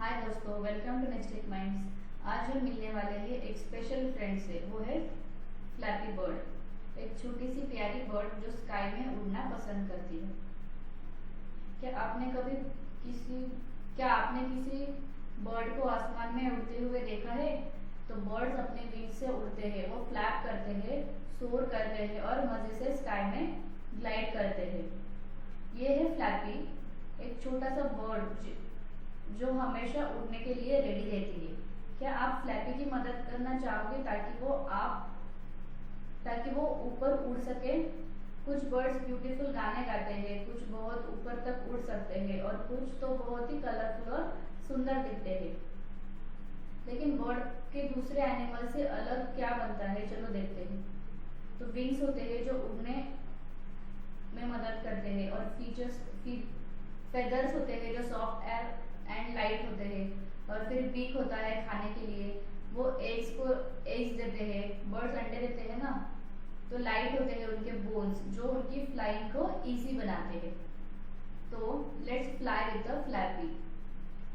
हाय दोस्तों, welcome to next minds. आज हम मिलने वाले हैं एक स्पेशल फ्रेंड से। वो है फ्लैपी बर्ड, एक छोटी सी प्यारी बर्ड जो स्काई में उड़ना पसंद करती है। क्या आपने किसी बर्ड को आसमान में उड़ते हुए देखा है? तो बर्ड्स अपने विंग से उड़ते हैं, वो फ्लैप करते हैं, सोर करते हैं और मजे से स्काई में ग्लाइड करते हैं। ये है फ्लैपी, एक छोटा सा बर्ड जो हमेशा उड़ने के लिए रेडी रहती है। क्या आप फ्लैपी की मदद करना चाहोगे ताकि वो ऊपर उड़ सके? कुछ बर्ड्स ब्यूटीफुल गाने गाते हैं, कुछ बहुत ऊपर तक उड़ सकते हैं और कुछ तो बहुत ही कलरफुल और सुंदर दिखते हैं। लेकिन बर्ड के दूसरे एनिमल से अलग क्या बनता है, चलो देखते हैं। तो विंग्स होते हैं जो उड़ने में मदद करते हैं और फेदर्स होते हैं जो सॉफ्ट एयर एंड लाइट होते हैं। और फिर बीक होता है खाने के लिए, वो एग्स देते हैं। बर्ड्स अंडे देते हैं ना, तो लाइट होते हैं उनके बोन्स जो उनकी फ्लाइंग को इजी बनाते हैं। तो let's fly with the flappy.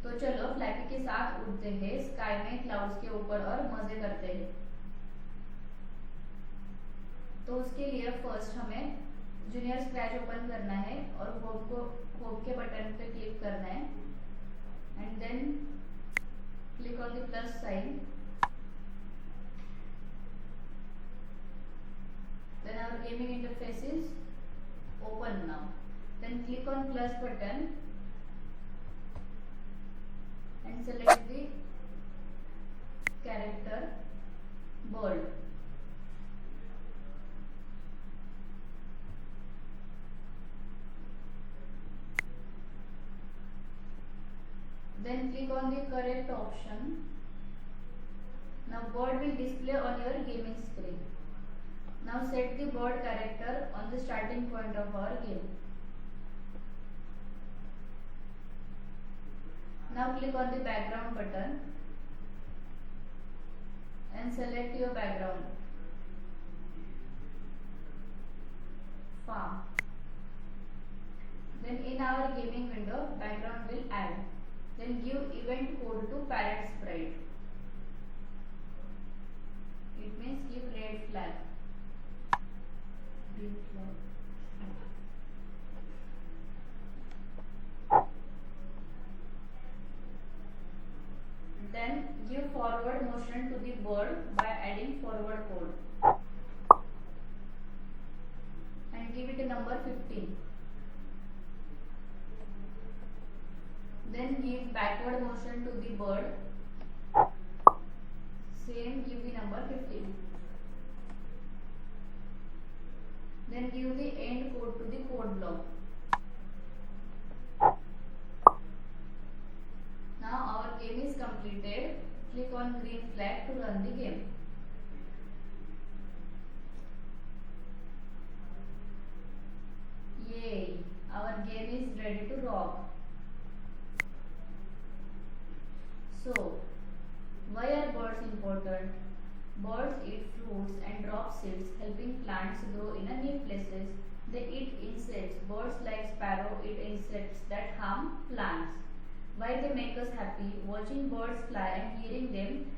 तो चलो फ्लैपी के साथ उड़ते हैं स्काई में क्लाउड्स के ऊपर और मजे करते हैं। तो उसके लिए फर्स्ट हमें जूनियर स्क्रैच ओपन करना है और होम के बटन पे क्लिक करना है and then click on the plus sign. Then our gaming interface is open now. Then click on plus button and select the character bird. Then click on the correct option. Now bird will display on your gaming screen. Now set the bird character on the starting point of our game. Now click on the background button and select your background. Farm. Then in our gaming window, background will add. Then give event code to parrot sprite. It means give red flag, green flag. Then give forward motion to the bird by adding forward code and give it a number 15. Then give backward motion to the bird. Same, give the number 15. Then give the end code to the code block. Now our game is completed. Click on green flag to run the game. Yay! Our game is ready to rock. So, why are birds important? Birds eat fruits and drop seeds, helping plants grow in new places. They eat insects. Birds like sparrow eat insects that harm plants. Why they make us happy? Watching birds fly and hearing them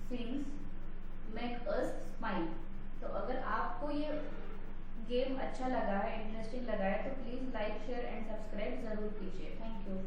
sing make us smile. तो अगर आपको ये game अच्छा लगा है, interesting लगा है, तो please like, share and subscribe ज़रूर कीजिए। Thank you.